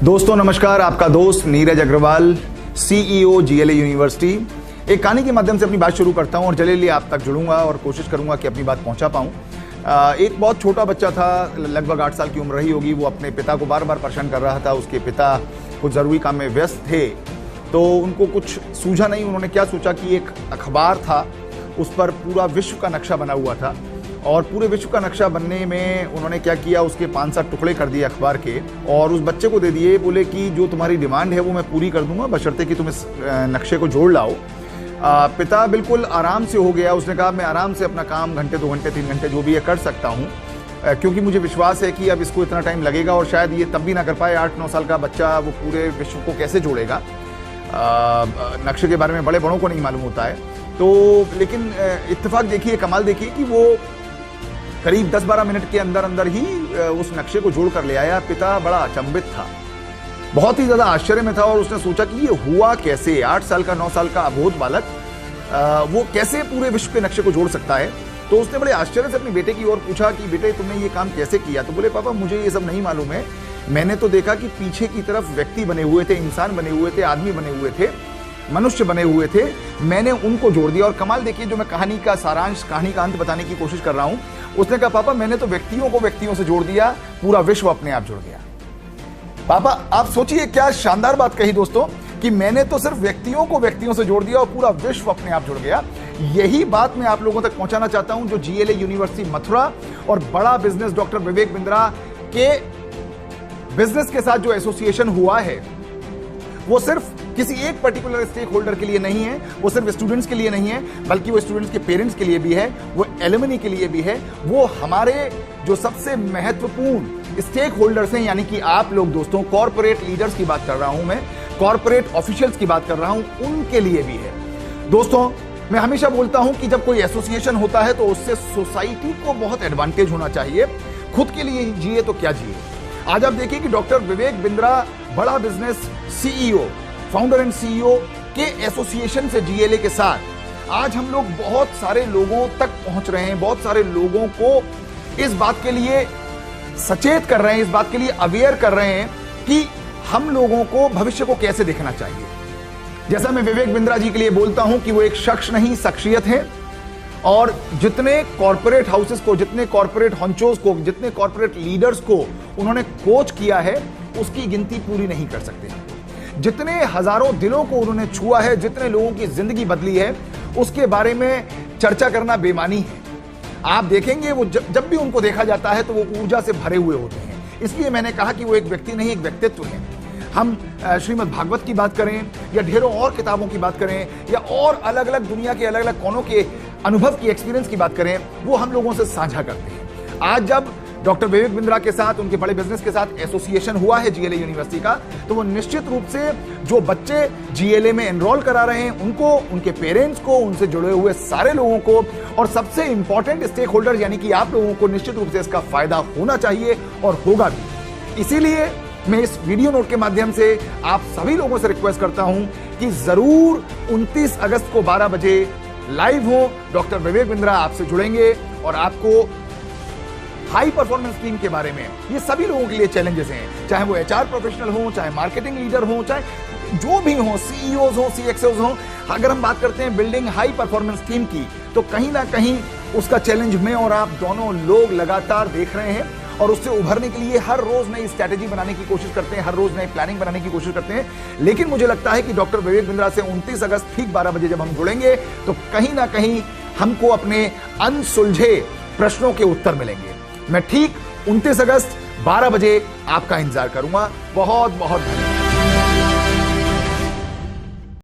दोस्तों नमस्कार, आपका दोस्त Neeraj Agarwal, CEO GLA university. एक कहानी के माध्यम से अपनी बात शुरू करता हूं और जल्दी आप तक जुड़ूंगा और कोशिश करूंगा कि अपनी बात पहुंचा पाऊं। एक बहुत छोटा बच्चा था, लगभग 8 साल की उम्र रही होगी। वो अपने पिता को बार बार परेशान कर रहा था। उसके पिता कुछ ज़रूरी काम में व्यस्त थे तो उनको कुछ सूझा नहीं। उन्होंने क्या सोचा कि एक अखबार था, उस पर पूरा विश्व का नक्शा बना हुआ था और पूरे विश्व का नक्शा बनने में उन्होंने क्या किया, उसके 5-7 टुकड़े कर दिए अखबार के और उस बच्चे को दे दिए। बोले कि जो तुम्हारी डिमांड है वो मैं पूरी कर दूंगा, बशर्ते कि तुम इस नक्शे को जोड़ लाओ। पिता बिल्कुल आराम से हो गया। उसने कहा मैं आराम से अपना काम घंटे 2 घंटे 3 घंटे जो भी है कर सकता हूँ, क्योंकि मुझे विश्वास है कि अब इसको इतना टाइम लगेगा और शायद ये तब भी ना कर पाए। 8-9 साल का बच्चा वो पूरे विश्व को कैसे जोड़ेगा। नक्शे के बारे में बड़े बड़ों को नहीं मालूम होता है। तो लेकिन इत्तेफाक देखिए, कमाल देखिए कि वो करीब 10-12 मिनट के अंदर अंदर ही उस नक्शे को जोड़ कर ले आया। पिता बड़ा अचंभित था, बहुत ही ज्यादा आश्चर्य में था और उसने सोचा कि ये हुआ कैसे। 8 साल का 9 साल का अबोध बालक वो कैसे पूरे विश्व के नक्शे को जोड़ सकता है। तो उसने बड़े आश्चर्य से अपने बेटे की ओर पूछा कि बेटे तुमने ये काम कैसे किया। तो बोले पापा मुझे ये सब नहीं मालूम है, मैंने तो देखा कि पीछे की तरफ व्यक्ति बने हुए थे, इंसान बने हुए थे, आदमी बने हुए थे, मनुष्य बने हुए थे, मैंने उनको जोड़ दिया। और कमाल देखिए, जो मैं कहानी का सारांश, कहानी का अंत बताने की कोशिश कर रहा हूं, उसने कहा पापा मैंने तो व्यक्तियों को व्यक्तियों से जोड़ दिया, पूरा विश्व अपने आप जुड़ गया। पापा आप सोचिए क्या शानदार बात कही दोस्तों, कि मैंने तो सिर्फ व्यक्तियों को व्यक्तियों से जोड़ दिया और पूरा विश्व अपने आप जुड़ गया। यही बात मैं आप लोगों तक पहुंचाना चाहता हूं, जो जीएलए यूनिवर्सिटी मथुरा और बड़ा बिजनेस डॉक्टर विवेक बिंद्रा के बिजनेस के साथ जो एसोसिएशन हुआ है, वो सिर्फ किसी एक पर्टिकुलर स्टेक होल्डर के लिए नहीं है, वो सिर्फ स्टूडेंट्स के लिए नहीं है, बल्कि वो स्टूडेंट्स के पेरेंट्स के लिए भी है, वो एलुमनी के लिए भी है, वो हमारे जो सबसे महत्वपूर्ण स्टेक होल्डर्स हैं, यानी कि आप लोग दोस्तों, कॉर्पोरेट लीडर्स की बात कर रहा हूं मैं, कॉर्पोरेट ऑफिशियल्स की बात कर रहा हूं, उनके लिए भी है। दोस्तों मैं हमेशा बोलता हूं कि जब कोई एसोसिएशन होता है तो उससे सोसाइटी को बहुत एडवांटेज होना चाहिए। खुद के लिए जिए तो क्या जिए। आज आप देखिए कि डॉक्टर विवेक बिंद्रा बड़ा business CEO, founder and CEO के एसोसिएशन से जीएलए के साथ आज हम लोग बहुत सारे लोगों तक पहुंच रहे हैं, बहुत सारे लोगों को इस बात के लिए सचेत कर रहे हैं, इस बात के लिए अवेयर कर रहे हैं कि हम लोगों को भविष्य को कैसे देखना चाहिए। जैसा मैं विवेक बिंद्रा जी के लिए बोलता हूं कि वो एक शख्स नहीं, शख्सियत है और जितने कॉर्पोरेट हाउसेस को, जितने कॉर्पोरेट हॉन्चोस को, जितने कॉर्पोरेट लीडर्स को उन्होंने कोच किया है, उसकी गिनती पूरी नहीं कर सकते। जितने हजारों दिलों को उन्होंने छुआ है, जितने लोगों की जिंदगी बदली है, उसके बारे में चर्चा करना बेमानी है। आप देखेंगे वो जब भी उनको देखा जाता है तो वो ऊर्जा से भरे हुए होते हैं। इसलिए मैंने कहा कि वो एक व्यक्ति नहीं, एक व्यक्तित्व है। हम श्रीमद् भागवत की बात करें या ढेरों और किताबों की बात करें या और अलग अलग दुनिया के अलग अलग कोनों के अनुभव की, एक्सपीरियंस की बात करें, वो हम लोगों से साझा करते हैं। आज जब डॉक्टर विवेक बिंद्रा के साथ, उनके बड़े बिजनेस के साथ एसोसिएशन हुआ है जीएलए यूनिवर्सिटी का, तो वो निश्चित रूप से जो बच्चे जीएलए में एनरोल करा रहे हैं उनको, उनके पेरेंट्स को, उनसे जुड़े हुए सारे लोगों को और सबसे इंपॉर्टेंट स्टेक होल्डर यानी कि आप लोगों को निश्चित रूप से इसका फायदा होना चाहिए और होगा भी। इसीलिए मैं इस वीडियो नोट के माध्यम से आप सभी लोगों से रिक्वेस्ट करता हूं कि जरूर 29 अगस्त को 12 बजे लाइव हो। डॉक्टर विवेक बिंद्रा आपसे जुड़ेंगे और आपको हाई परफॉर्मेंस टीम के बारे में, ये सभी लोगों के लिए चैलेंजेस हैं, चाहे वो एचआर प्रोफेशनल हो, चाहे मार्केटिंग लीडर हो, चाहे जो भी हो, सीईओज हो, सीएक्सओज हो। अगर हम बात करते हैं बिल्डिंग हाई परफॉर्मेंस टीम की, तो कहीं ना कहीं उसका चैलेंज मैं और आप दोनों लोग लगातार देख रहे हैं और उससे उभरने के लिए हर रोज नई स्ट्रैटेजी बनाने की कोशिश करते हैं, हर रोज नई प्लानिंग बनाने की कोशिश करते हैं। लेकिन मुझे लगता है कि डॉक्टर विवेक बिंद्रा से 29 अगस्त ठीक 12 बजे जब हम जुड़ेंगे तो कहीं ना कहीं हमको अपने अनसुलझे प्रश्नों के उत्तर मिलेंगे। मैं ठीक 29 अगस्त 12 बजे आपका इंतजार करूंगा। बहुत बहुत धन्यवाद।